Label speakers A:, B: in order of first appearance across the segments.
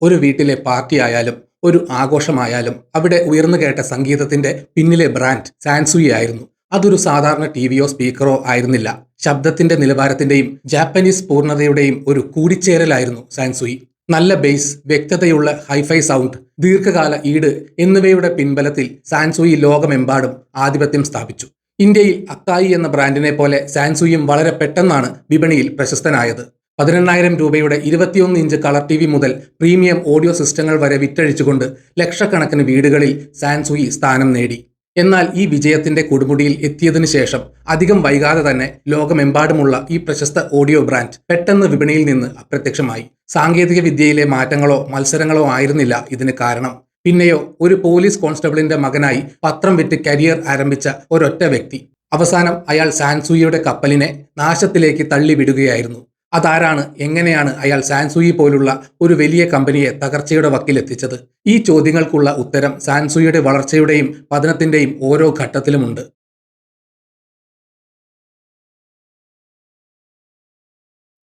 A: ഒരു വീട്ടിലെ പാർട്ടി ആയാലും ഒരു ആഘോഷമായാലും അവിടെ ഉയർന്നു കേട്ട സംഗീതത്തിന്റെ പിന്നിലെ ബ്രാൻഡ് സാൻസുയി ആയിരുന്നു. അതൊരു സാധാരണ ടിവിയോ സ്പീക്കറോ ആയിരുന്നില്ല. ശബ്ദത്തിന്റെ നിലവാരത്തിന്റെയും ജാപ്പനീസ് പൂർണ്ണതയുടെയും ഒരു കൂടിച്ചേരലായിരുന്നു സാൻസുയി. നല്ല ബേസ്, വ്യക്തതയുള്ള ഹൈഫൈ സൗണ്ട്, ദീർഘകാല ഈട് എന്നിവയുടെ പിൻബലത്തിൽ സാൻസുയി ലോകമെമ്പാടും ആധിപത്യം സ്ഥാപിച്ചു. ഇന്ത്യയിൽ അക്കായി എന്ന ബ്രാൻഡിനെ പോലെ സാൻസുയിയും വളരെ പെട്ടെന്നാണ് വിപണിയിൽ പ്രശസ്തനായത്. 18,000 രൂപയുടെ 21 ഇഞ്ച് കളർ ടി വി മുതൽ പ്രീമിയം ഓഡിയോ സിസ്റ്റങ്ങൾ വരെ വിറ്റഴിച്ചുകൊണ്ട് ലക്ഷക്കണക്കിന് വീടുകളിൽ സാൻസുയി സ്ഥാനം നേടി. എന്നാൽ ഈ വിജയത്തിന്റെ കൊടുമുടിയിൽ എത്തിയതിനു ശേഷം അധികം വൈകാതെ തന്നെ ലോകമെമ്പാടുമുള്ള ഈ പ്രശസ്ത ഓഡിയോ ബ്രാൻഡ് പെട്ടെന്ന് വിപണിയിൽ നിന്ന് അപ്രത്യക്ഷമായി. സാങ്കേതിക വിദ്യയിലെ മാറ്റങ്ങളോ മത്സരങ്ങളോ ആയിരുന്നില്ല ഇതിന് കാരണം. പിന്നെയോ ഒരു പോലീസ് കോൺസ്റ്റബിളിന്റെ മകനായി പത്രം വിറ്റ് കരിയർ ആരംഭിച്ച ഒരൊറ്റ വ്യക്തി. അവസാനം അയാൾ സാൻസുയിയുടെ കപ്പലിനെ നാശത്തിലേക്ക് തള്ളിവിടുകയായിരുന്നു. അതാരാണ്? എങ്ങനെയാണ് അയാൾ സാൻസുയി പോലുള്ള ഒരു വലിയ കമ്പനിയെ തകർച്ചയുടെ വക്കിലെത്തിച്ചത്? ഈ ചോദ്യങ്ങൾക്കുള്ള ഉത്തരം സാൻസുയിയുടെ വളർച്ചയുടെയും പതനത്തിന്റെയും ഓരോ ഘട്ടത്തിലുമുണ്ട്.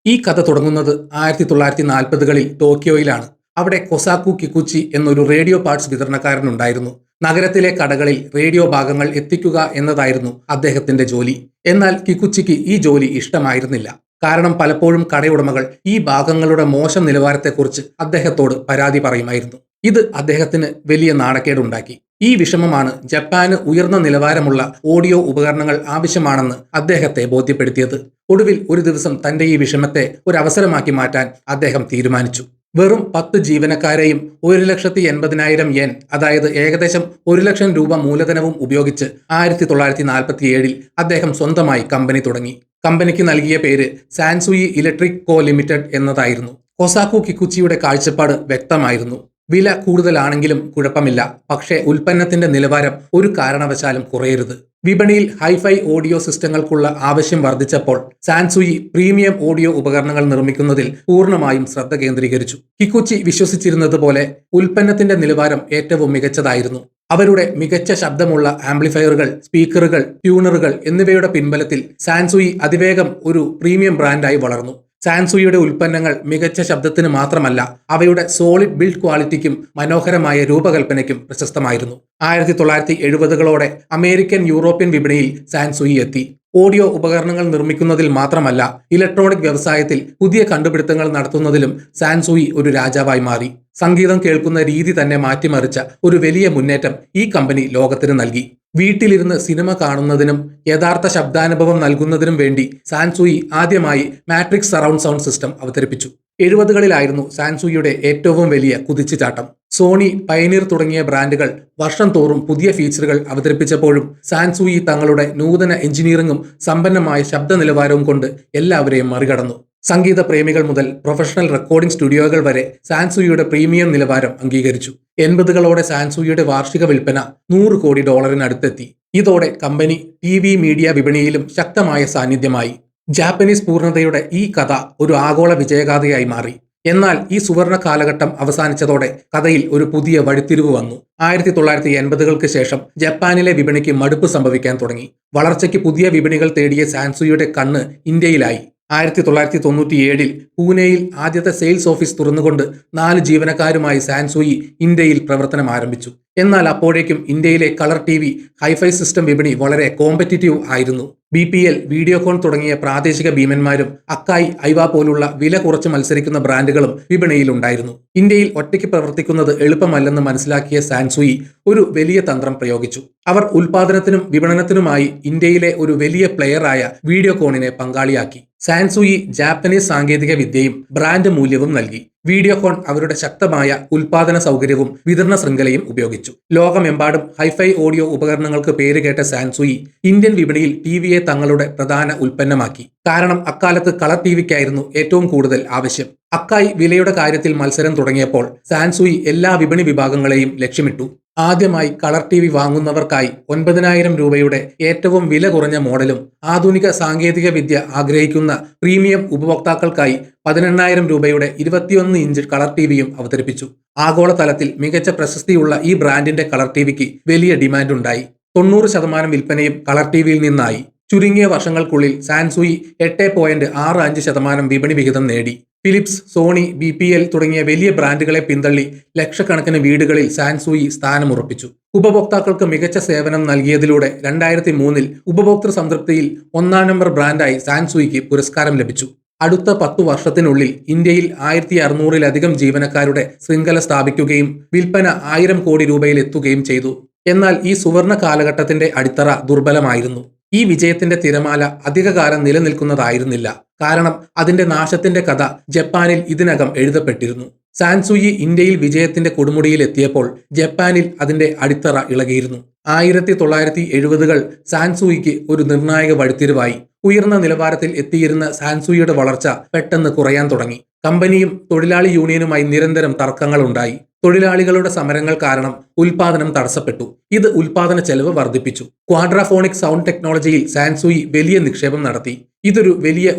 A: ഈ കഥ തുടങ്ങുന്നത് 1940കളിൽ ടോക്കിയോയിലാണ്. അവിടെ കൊസാക്കു കിക്കുച്ചി എന്നൊരു റേഡിയോ പാർട്സ് വിതരണക്കാരനുണ്ടായിരുന്നു. നഗരത്തിലെ കടകളിൽ റേഡിയോ ഭാഗങ്ങൾ എത്തിക്കുക എന്നതായിരുന്നു അദ്ദേഹത്തിന്റെ ജോലി. എന്നാൽ കിക്കുച്ചിക്ക് ഈ ജോലി ഇഷ്ടമായിരുന്നില്ല. കാരണം പലപ്പോഴും കടയുടമകൾ ഈ ഭാഗങ്ങളുടെ മോശം നിലവാരത്തെക്കുറിച്ച് അദ്ദേഹത്തോട് പരാതി പറയുമായിരുന്നു. ഇത് അദ്ദേഹത്തിന് വലിയ നാണക്കേടുണ്ടാക്കി. ഈ വിഷമമാണ് ജപ്പാന് ഉയർന്ന നിലവാരമുള്ള ഓഡിയോ ഉപകരണങ്ങൾ ആവശ്യമാണെന്ന് അദ്ദേഹത്തെ ബോധ്യപ്പെടുത്തിയത്. ഒടുവിൽ ഒരു ദിവസം തന്റെ ഈ വിഷമത്തെ ഒരു അവസരമാക്കി മാറ്റാൻ അദ്ദേഹം തീരുമാനിച്ചു. വെറും 10 ജീവനക്കാരെയും 1,80,000 യെൻ, അതായത് ഏകദേശം 1,00,000 രൂപ മൂലധനവും ഉപയോഗിച്ച് 1947 അദ്ദേഹം സ്വന്തമായി കമ്പനി തുടങ്ങി. കമ്പനിക്ക് നൽകിയ പേര് സാൻസുയി ഇലക്ട്രിക് കോ ലിമിറ്റഡ് എന്നതായിരുന്നു. കൊസാക്കു കിക്കുച്ചിയുടെ കാഴ്ചപ്പാട് വ്യക്തമായിരുന്നു. വില കൂടുതലാണെങ്കിലും കുഴപ്പമില്ല, പക്ഷേ ഉൽപ്പന്നത്തിന്റെ നിലവാരം ഒരു കാരണവശാലും കുറയരുത്. വിപണിയിൽ ഹൈഫൈ ഓഡിയോ സിസ്റ്റങ്ങൾക്കുള്ള ആവശ്യം വർദ്ധിച്ചപ്പോൾ സാൻസുയി പ്രീമിയം ഓഡിയോ ഉപകരണങ്ങൾ നിർമ്മിക്കുന്നതിൽ പൂർണ്ണമായും ശ്രദ്ധ കേന്ദ്രീകരിച്ചു. കിക്കുച്ചി വിശ്വസിച്ചിരുന്നത് പോലെ ഉൽപ്പന്നത്തിന്റെ നിലവാരം ഏറ്റവും മികച്ചതായിരുന്നു. അവരുടെ മികച്ച ശബ്ദമുള്ള ആംപ്ലിഫയറുകൾ, സ്പീക്കറുകൾ, ട്യൂണറുകൾ എന്നിവയുടെ പിൻബലത്തിൽ സാൻസുയി അതിവേഗം ഒരു പ്രീമിയം ബ്രാൻഡായി വളർന്നു. സാൻസുയിയുടെ ഉൽപ്പന്നങ്ങൾ മികച്ച ശബ്ദത്തിന് മാത്രമല്ല, അവയുടെ സോളിഡ് ബിൽഡ് ക്വാളിറ്റിക്കും മനോഹരമായ രൂപകൽപ്പനയ്ക്കും പ്രശസ്തമായിരുന്നു. 1970കളോടെ അമേരിക്കൻ, യൂറോപ്യൻ വിപണിയിൽ സാൻസുയി എത്തി. ഓഡിയോ ഉപകരണങ്ങൾ നിർമ്മിക്കുന്നതിൽ മാത്രമല്ല, ഇലക്ട്രോണിക് വ്യവസായത്തിൽ പുതിയ കണ്ടുപിടുത്തങ്ങൾ നടത്തുന്നതിലും സാൻസുയി ഒരു രാജാവായി മാറി. സംഗീതം കേൾക്കുന്ന രീതി തന്നെ മാറ്റിമറിച്ച ഒരു വലിയ മുന്നേറ്റം ഈ കമ്പനി ലോകത്തിന് നൽകി. വീട്ടിലിരുന്ന് സിനിമ കാണുന്നതിനും യഥാർത്ഥ ശബ്ദാനുഭവം നൽകുന്നതിനും വേണ്ടി സാൻസുയി ആദ്യമായി മാട്രിക്സ് സറൗണ്ട് സൗണ്ട് സിസ്റ്റം അവതരിപ്പിച്ചു. 70കളിലായിരുന്നു സാൻസുയിയുടെ ഏറ്റവും വലിയ കുതിച്ചുചാട്ടം. സോണി, പയനീർ തുടങ്ങിയ ബ്രാൻഡുകൾ വർഷം തോറും പുതിയ ഫീച്ചറുകൾ അവതരിപ്പിച്ചപ്പോഴും സാൻസുയി തങ്ങളുടെ നൂതന എഞ്ചിനീയറിംഗും സമ്പന്നമായ ശബ്ദ നിലവാരവും കൊണ്ട് എല്ലാവരെയും മറികടന്നു. സംഗീത പ്രേമികൾ മുതൽ പ്രൊഫഷണൽ റെക്കോർഡിംഗ് സ്റ്റുഡിയോകൾ വരെ സാൻസുയിയുടെ പ്രീമിയം നിലവാരം അംഗീകരിച്ചു. 80കളോടെ സാൻസുയിയുടെ വാർഷിക വിൽപ്പന $100 കോടി അടുത്തെത്തി. ഇതോടെ കമ്പനി TV, മീഡിയ വിപണിയിലും ശക്തമായ സാന്നിധ്യമായി. ജാപ്പനീസ് പൂർണ്ണതയുടെ ഈ കഥ ഒരു ആഗോള വിജയഗാഥയായി മാറി. എന്നാൽ ഈ സുവർണ കാലഘട്ടം അവസാനിച്ചതോടെ കഥയിൽ ഒരു പുതിയ വഴിത്തിരിവ് വന്നു. 1980കൾക്ക് ശേഷം ജപ്പാനിലെ വിപണിക്ക് മടുപ്പ് സംഭവിക്കാൻ തുടങ്ങി. വളർച്ചയ്ക്ക് പുതിയ വിപണികൾ തേടിയ സാൻസുയിയുടെ കണ്ണ് ഇന്ത്യയിലായി. 1997 പൂനെയിൽ ആദ്യത്തെ സെയിൽസ് ഓഫീസ് തുറന്നുകൊണ്ട് 4 ജീവനക്കാരുമായി സാൻസുയി ഇന്ത്യയിൽ പ്രവർത്തനം ആരംഭിച്ചു. എന്നാൽ അപ്പോഴേക്കും ഇന്ത്യയിലെ കളർ TV, ഹൈഫൈ സിസ്റ്റം വിപണി വളരെ കോമ്പറ്റിറ്റീവ് ആയിരുന്നു. BPL, വീഡിയോകോൺ തുടങ്ങിയ പ്രാദേശിക ഭീമന്മാരും അക്കായി, ഐവ പോലുള്ള വില കുറച്ച് മത്സരിക്കുന്ന ബ്രാൻഡുകളും വിപണിയിലുണ്ടായിരുന്നു. ഇന്ത്യയിൽ ഒറ്റയ്ക്ക് പ്രവർത്തിക്കുന്നത് എളുപ്പമല്ലെന്ന് മനസ്സിലാക്കിയ സാൻസുയി ഒരു വലിയ തന്ത്രം പ്രയോഗിച്ചു. അവർ ഉൽപാദനത്തിനും വിപണനത്തിനുമായി ഇന്ത്യയിലെ ഒരു വലിയ പ്ലെയറായ വീഡിയോകോണിനെ പങ്കാളിയാക്കി. സാൻസുയി ജാപ്പനീസ് സാങ്കേതിക വിദ്യയും ബ്രാൻഡ് മൂല്യവും നൽകി. വീഡിയോകോൺ അവരുടെ ശക്തമായ ഉൽപാദന സൗകര്യവും വിതരണ ശൃംഖലയും ഉപയോഗിച്ചു. ലോകമെമ്പാടും ഹൈഫൈ ഓഡിയോ ഉപകരണങ്ങൾക്ക് പേരുകേട്ട സാൻസുയി ഇന്ത്യൻ വിപണിയിൽ TVയെ തങ്ങളുടെ പ്രധാന ഉൽപ്പന്നമാക്കി. കാരണം അക്കാലത്ത് കളർ TVക്കായിരുന്നു ഏറ്റവും കൂടുതൽ ആവശ്യം. അക്കായി വിലയുടെ കാര്യത്തിൽ മത്സരം തുടങ്ങിയപ്പോൾ സാൻസുയി എല്ലാ വിപണി വിഭാഗങ്ങളെയും ലക്ഷ്യമിട്ടു. ആദ്യമായി കളർ TV വാങ്ങുന്നവർക്കായി 9,000 രൂപയുടെ ഏറ്റവും വില കുറഞ്ഞ മോഡലും ആധുനിക സാങ്കേതിക വിദ്യ ആഗ്രഹിക്കുന്ന പ്രീമിയം ഉപഭോക്താക്കൾക്കായി 18,000 രൂപയുടെ 21 ഇഞ്ച് കളർ TVയും അവതരിപ്പിച്ചു. ആഗോളതലത്തിൽ മികച്ച പ്രശസ്തിയുള്ള ഈ ബ്രാൻഡിന്റെ കളർ TVക്ക് വലിയ ഡിമാൻഡ് ഉണ്ടായി. 90% വിൽപ്പനയും കളർ TVയിൽ നിന്നായി. ചുരുങ്ങിയ വർഷങ്ങൾക്കുള്ളിൽ സാൻസുയി 8.65% വിപണി വിഹിതം നേടി. ഫിലിപ്സ്, സോണി, BPL തുടങ്ങിയ വലിയ ബ്രാൻഡുകളെ പിന്തള്ളി ലക്ഷക്കണക്കിന് വീടുകളിൽ സാൻസൂയി സ്ഥാനമുറപ്പിച്ചു. ഉപഭോക്താക്കൾക്ക് മികച്ച സേവനം നൽകിയതിലൂടെ 2003 ഉപഭോക്തൃ സംതൃപ്തിയിൽ 1-ാം നമ്പർ ബ്രാൻഡായി സാൻസൂയിക്ക് പുരസ്കാരം ലഭിച്ചു. അടുത്ത 10 വർഷത്തിനുള്ളിൽ ഇന്ത്യയിൽ 1600-ലധികം ജീവനക്കാരുടെ ശൃംഖല സ്ഥാപിക്കുകയും വിൽപ്പന 1000 കോടി രൂപയിൽ എത്തുകയും ചെയ്തു. എന്നാൽ ഈ സുവർണ കാലഘട്ടത്തിന്റെ അടിത്തറ ദുർബലമായിരുന്നു. ഈ വിജയത്തിന്റെ തിരമാല അധികകാലം നിലനിൽക്കുന്നതായിരുന്നില്ല. കാരണം അതിന്റെ നാശത്തിന്റെ കഥ ജപ്പാനിൽ ഇതിനകം എഴുതപ്പെട്ടിരുന്നു. സാൻസൂയി ഇന്ത്യയിൽ വിജയത്തിന്റെ കൊടുമുടിയിൽ എത്തിയപ്പോൾ ജപ്പാനിൽ അതിന്റെ അടിത്തറ ഇളകിയിരുന്നു. 1970-കൾ സാൻസൂയിക്ക് ഒരു നിർണായക വഴിത്തിരിവായി. ഉയർന്ന നിലവാരത്തിൽ എത്തിയിരുന്ന സാൻസൂയിയുടെ വളർച്ച പെട്ടെന്ന് കുറയാൻ തുടങ്ങി. കമ്പനിയും തൊഴിലാളി യൂണിയനുമായി നിരന്തരം തർക്കങ്ങളുണ്ടായി. തൊഴിലാളികളുടെ സമരങ്ങൾ കാരണം ഉൽപാദനം തടസ്സപ്പെട്ടു. ഇത് ഉൽപാദന ചെലവ് വർദ്ധിപ്പിച്ചു. ക്വാഡ്രാഫോണിക് സൗണ്ട് ടെക്നോളജിയിൽ സാൻസൂയി വലിയ നിക്ഷേപം നടത്തി. ഇതൊരു വലിയ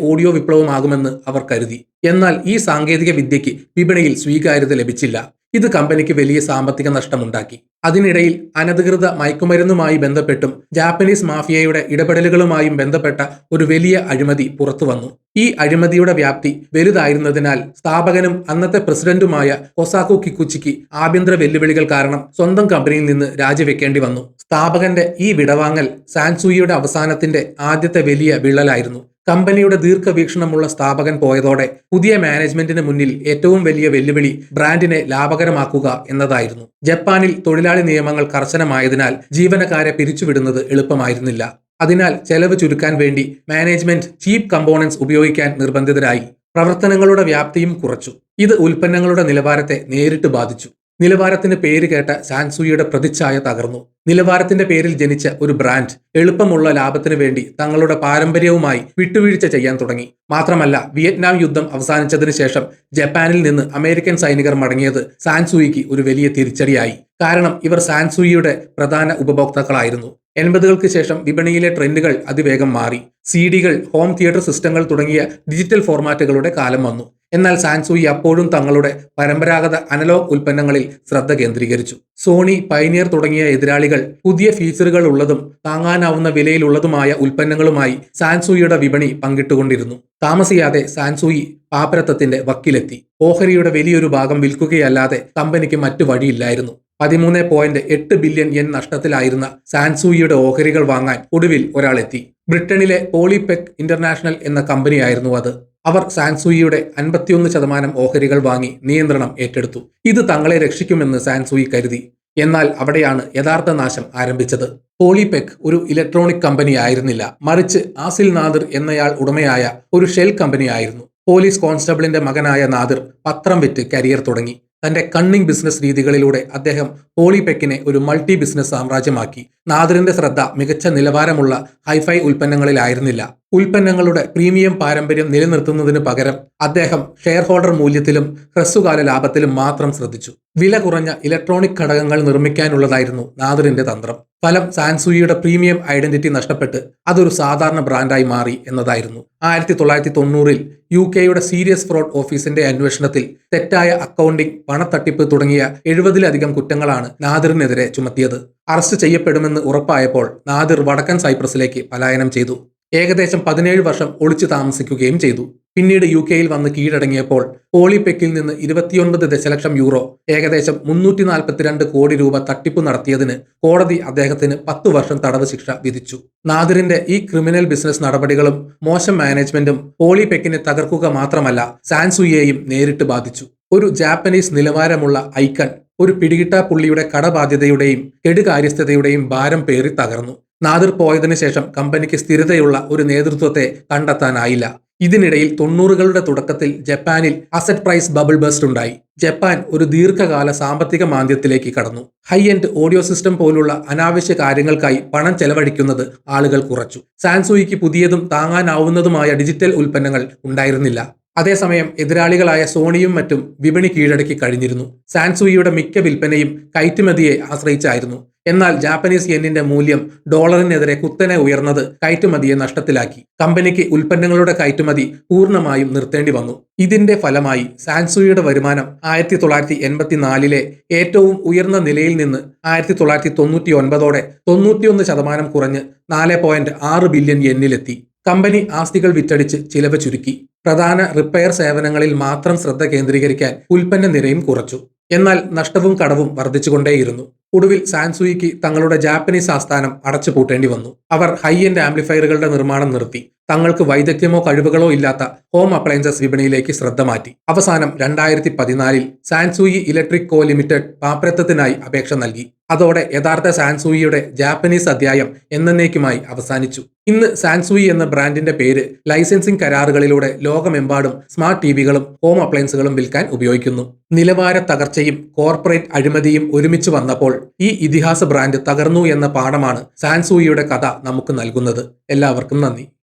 A: ഓഡിയോ വിപ്ലവമാകുമെന്ന് അവർ കരുതി. എന്നാൽ ഈ സാങ്കേതിക വിദ്യയ്ക്ക് വിപണിയിൽ സ്വീകാര്യത ലഭിച്ചില്ല. ഇത് കമ്പനിക്ക് വലിയ സാമ്പത്തിക നഷ്ടമുണ്ടാക്കി. അതിനിടയിൽ അനധികൃത മയക്കുമരുന്നുമായി ബന്ധപ്പെട്ടും ജാപ്പനീസ് മാഫിയയുടെ ഇടപെടലുകളുമായും ബന്ധപ്പെട്ട ഒരു വലിയ അഴിമതി പുറത്തുവന്നു. ഈ അഴിമതിയുടെ വ്യാപ്തി വലുതായിരുന്നതിനാൽ സ്ഥാപകനും അന്നത്തെ പ്രസിഡന്റുമായ കൊസാക്കു കിക്കുച്ചിക്ക് ആഭ്യന്തര വെല്ലുവിളികൾ കാരണം സ്വന്തം കമ്പനിയിൽ നിന്ന് രാജിവെക്കേണ്ടി വന്നു. സ്ഥാപകന്റെ ഈ വിടവാങ്ങൽ സാൻസൂയിയുടെ അവസാനത്തിന്റെ ആദ്യത്തെ വലിയ വിള്ളലായിരുന്നു. കമ്പനിയുടെ ദീർഘവീക്ഷണമുള്ള സ്ഥാപകൻ പോയതോടെ പുതിയ മാനേജ്മെന്റിന് മുന്നിൽ ഏറ്റവും വലിയ വെല്ലുവിളി ബ്രാൻഡിനെ ലാഭകരമാക്കുക എന്നതായിരുന്നു. ജപ്പാനിൽ തൊഴിലാളി നിയമങ്ങൾ കർശനമായതിനാൽ ജീവനക്കാരെ പിരിച്ചുവിടുന്നത് എളുപ്പമായിരുന്നില്ല. അതിനാൽ ചെലവ് ചുരുക്കാൻ വേണ്ടി മാനേജ്മെന്റ് ചീപ്പ് കമ്പോണന്റ്സ് ഉപയോഗിക്കാൻ നിർബന്ധിതരായി. പ്രവർത്തനങ്ങളുടെ വ്യാപ്തിയും കുറച്ചു. ഇത് ഉൽപ്പന്നങ്ങളുടെ നിലവാരത്തെ നേരിട്ട് ബാധിച്ചു. നിലവാരത്തിന് പേര് കേട്ട സാൻസൂയിയുടെ പ്രതിച്ഛായ തകർന്നു. നിലവാരത്തിന്റെ പേരിൽ ജനിച്ച ഒരു ബ്രാൻഡ് എളുപ്പമുള്ള ലാഭത്തിനു വേണ്ടി തങ്ങളുടെ പാരമ്പര്യവുമായി വിട്ടുവീഴ്ച ചെയ്യാൻ തുടങ്ങി. മാത്രമല്ല, വിയറ്റ്നാം യുദ്ധം അവസാനിച്ചതിന് ശേഷം ജപ്പാനിൽ നിന്ന് അമേരിക്കൻ സൈനികർ മടങ്ങിയത് സാൻസൂയിക്ക് ഒരു വലിയ തിരിച്ചടിയായി. കാരണം ഇവർ സാൻസൂയിയുടെ പ്രധാന ഉപഭോക്താക്കളായിരുന്നു. 80-കൾക്ക് ശേഷം വിപണിയിലെ ട്രെൻഡുകൾ അതിവേഗം മാറി. CD-കൾ, ഹോം തിയേറ്റർ സിസ്റ്റങ്ങൾ തുടങ്ങിയ ഡിജിറ്റൽ ഫോർമാറ്റുകളുടെ കാലം വന്നു. എന്നാൽ സാൻസൂയി അപ്പോഴും തങ്ങളുടെ പരമ്പരാഗത അനലോഗ് ഉൽപ്പന്നങ്ങളിൽ ശ്രദ്ധ കേന്ദ്രീകരിച്ചു. സോണി, പൈനിയർ തുടങ്ങിയ എതിരാളികൾ പുതിയ ഫീച്ചറുകൾ ഉള്ളതും താങ്ങാനാവുന്ന വിലയിലുള്ളതുമായ ഉൽപ്പന്നങ്ങളുമായി സാൻസൂയിയുടെ വിപണി പങ്കിട്ടുകൊണ്ടിരുന്നു. താമസിയാതെ സാൻസൂയി പാപ്പരത്തത്തിന്റെ വക്കിലെത്തി. ഓഹരിയുടെ വലിയൊരു ഭാഗം വിൽക്കുകയല്ലാതെ കമ്പനിക്ക് മറ്റു വഴിയില്ലായിരുന്നു. 13.8 ബില്യൺ yen നഷ്ടത്തിലായിരുന്ന സാൻസൂയിയുടെ ഓഹരികൾ വാങ്ങാൻ ഒടുവിൽ ഒരാളെത്തി. ബ്രിട്ടനിലെ പോളിപെക് ഇന്റർനാഷണൽ എന്ന കമ്പനിയായിരുന്നു അത്. അവർ സാൻസൂയിയുടെ 51% ഓഹരികൾ വാങ്ങി നിയന്ത്രണം ഏറ്റെടുത്തു. ഇത് തങ്ങളെ രക്ഷിക്കുമെന്ന് സാൻസൂയി കരുതി. എന്നാൽ അവിടെയാണ് യഥാർത്ഥ നാശം ആരംഭിച്ചത്. പോളിപെക് ഒരു ഇലക്ട്രോണിക് കമ്പനി ആയിരുന്നില്ല, മറിച്ച് ആസിൽ നാദിർ എന്നയാൾ ഉടമയായ ഒരു ഷെൽ കമ്പനിയായിരുന്നു. പോലീസ് കോൺസ്റ്റബിളിന്റെ മകനായ നാദിർ പത്രം വിറ്റ് കരിയർ തുടങ്ങി. തന്റെ കണ്ണിംഗ് ബിസിനസ് രീതികളിലൂടെ അദ്ദേഹം പോളിപെക്കിനെ ഒരു മൾട്ടി ബിസിനസ് സാമ്രാജ്യമാക്കി. നാദിറിന്റെ ശ്രദ്ധ മികച്ച നിലവാരമുള്ള ഹൈഫൈ ഉൽപ്പന്നങ്ങളിലായിരുന്നില്ല. ഉൽപ്പന്നങ്ങളുടെ പ്രീമിയം പാരമ്പര്യം നിലനിർത്തുന്നതിന് പകരം അദ്ദേഹം ഷെയർ ഹോൾഡർ മൂല്യത്തിലും ഹ്രസ്വകാല ലാഭത്തിലും മാത്രം ശ്രദ്ധിച്ചു. വില കുറഞ്ഞ ഇലക്ട്രോണിക് ഘടകങ്ങൾ നിർമ്മിക്കാനുള്ളതായിരുന്നു നാദിറിന്റെ തന്ത്രം. ഫലം സാൻസൂയിയുടെ പ്രീമിയം ഐഡന്റിറ്റി നഷ്ടപ്പെട്ട് അതൊരു സാധാരണ ബ്രാൻഡായി മാറി എന്നതായിരുന്നു. 1990-ൽ UK-യുടെ സീരിയസ് ഫ്രോഡ് ഓഫീസിന്റെ അന്വേഷണത്തിൽ തെറ്റായ അക്കൗണ്ടിംഗ്, പണത്തട്ടിപ്പ് തുടങ്ങിയ 70-ലധികം കുറ്റങ്ങളാണ് നാദിറിനെതിരെ ചുമത്തിയത്. അറസ്റ്റ് ചെയ്യപ്പെടുമെന്ന് ഉറപ്പായപ്പോൾ നാദിർ വടക്കൻ സൈപ്രസിലേക്ക് പലായനം ചെയ്തു. ഏകദേശം 17 വർഷം ഒളിച്ചു താമസിക്കുകയും ചെയ്തു. പിന്നീട് UK-യിൽ വന്ന് കീഴടങ്ങിയപ്പോൾ പോളിപെക്കിൽ നിന്ന് 29 ദശലക്ഷം യൂറോ, ഏകദേശം 342 കോടി രൂപ തട്ടിപ്പ് നടത്തിയതിന് കോടതി അദ്ദേഹത്തിന് 10 വർഷം തടവ് ശിക്ഷ വിധിച്ചു. നാദിറിന്റെ ഈ ക്രിമിനൽ ബിസിനസ് നടപടികളും മോശം മാനേജ്മെന്റും പോളിപെക്കിനെ തകർക്കുക മാത്രമല്ല സാൻസൂയിയെയും നേരിട്ട് ബാധിച്ചു. ഒരു ജാപ്പനീസ് നിലവാരമുള്ള ഐക്കൺ ഒരു പിടികിട്ടാപ്പുള്ളിയുടെ കടബാധ്യതയുടെയും കെടുകാര്യസ്ഥതയുടെയും ഭാരം പേറി തകർന്നു. നാദിർ പോയതിനു ശേഷം കമ്പനിക്ക് സ്ഥിരതയുള്ള ഒരു നേതൃത്വത്തെ കണ്ടെത്താനായില്ല. ഇതിനിടയിൽ 90-കളുടെ തുടക്കത്തിൽ ജപ്പാനിൽ അസറ്റ് പ്രൈസ് ബബിൾ ബസ്റ്റ് ഉണ്ടായി. ജപ്പാൻ ഒരു ദീർഘകാല സാമ്പത്തിക മാന്ദ്യത്തിലേക്ക് കടന്നു. ഹൈ എൻഡ് ഓഡിയോ സിസ്റ്റം പോലുള്ള അനാവശ്യ കാര്യങ്ങൾക്കായി പണം ചെലവഴിക്കുന്നത് ആളുകൾ കുറച്ചു. സാൻസൂയിക്ക് പുതിയതും താങ്ങാനാവുന്നതുമായ ഡിജിറ്റൽ ഉൽപ്പന്നങ്ങൾ ഉണ്ടായിരുന്നില്ല. അതേസമയം എതിരാളികളായ സോണിയും മറ്റും വിപണി കീഴടക്കി കഴിഞ്ഞിരുന്നു. സാൻസൂയിയുടെ മിക്ക വിൽപ്പനയും കയറ്റുമതിയെ ആശ്രയിച്ചായിരുന്നു. എന്നാൽ ജാപ്പനീസ് യെന്നിന്റെ മൂല്യം ഡോളറിനെതിരെ കുത്തനെ ഉയർന്നത് കയറ്റുമതിയെ നഷ്ടത്തിലാക്കി. കമ്പനിക്ക് ഉൽപ്പന്നങ്ങളുടെ കയറ്റുമതി പൂർണ്ണമായും നിർത്തേണ്ടി വന്നു. ഇതിന്റെ ഫലമായി സാൻസൂയിയുടെ വരുമാനം 1984-ലെ ഏറ്റവും ഉയർന്ന നിലയിൽ നിന്ന് 1999-ഓടെ 91% കുറഞ്ഞ് 4.6 ബില്യൺ യെന്നിലെത്തി. കമ്പനി ആസ്തികൾ വിറ്റടിച്ച് ചിലവ് ചുരുക്കി. പ്രധാന റിപ്പയർ സേവനങ്ങളിൽ മാത്രം ശ്രദ്ധ കേന്ദ്രീകരിക്കാൻ ഉൽപ്പന്ന നിരയും കുറച്ചു. എന്നാൽ നഷ്ടവും കടവും വർദ്ധിച്ചുകൊണ്ടേയിരുന്നു. ഒടുവിൽ സാൻസൂയിക്ക് തങ്ങളുടെ ജാപ്പനീസ് ആസ്ഥാനം അടച്ചുപൂട്ടേണ്ടി വന്നു. അവർ ഹൈ എൻഡ് ആംപ്ലിഫയറുകളുടെ നിർമ്മാണം നിർത്തി തങ്ങൾക്ക് വൈദഗ്ധ്യമോ കഴിവുകളോ ഇല്ലാത്ത ഹോം അപ്ലയൻസസ് വിപണിയിലേക്ക് ശ്രദ്ധ മാറ്റി. അവസാനം 2014 സാൻസൂയി ഇലക്ട്രിക് കോ ലിമിറ്റഡ് പാപ്പരത്വത്തിനായി അപേക്ഷ നൽകി. അതോടെ യഥാർത്ഥ സാൻസൂയിയുടെ ജാപ്പനീസ് അധ്യായം എന്നേക്കുമായി അവസാനിച്ചു. ഇന്ന് സാൻസൂയി എന്ന ബ്രാൻഡിന്റെ പേര് ലൈസൻസിംഗ് കരാറുകളിലൂടെ ലോകമെമ്പാടും സ്മാർട്ട് ടിവികളും ഹോം അപ്ലയൻസുകളും വിൽക്കാൻ ഉപയോഗിക്കുന്നു. നിലവാര തകർച്ചയും കോർപ്പറേറ്റ് അഴിമതിയും ഒരുമിച്ച് വന്നപ്പോൾ ഈ ഇതിഹാസ ബ്രാൻഡ് തകർന്നു എന്ന പാഠമാണ് സാൻസൂയിയുടെ കഥ നമുക്ക് നൽകുന്നത്. എല്ലാവർക്കും നന്ദി.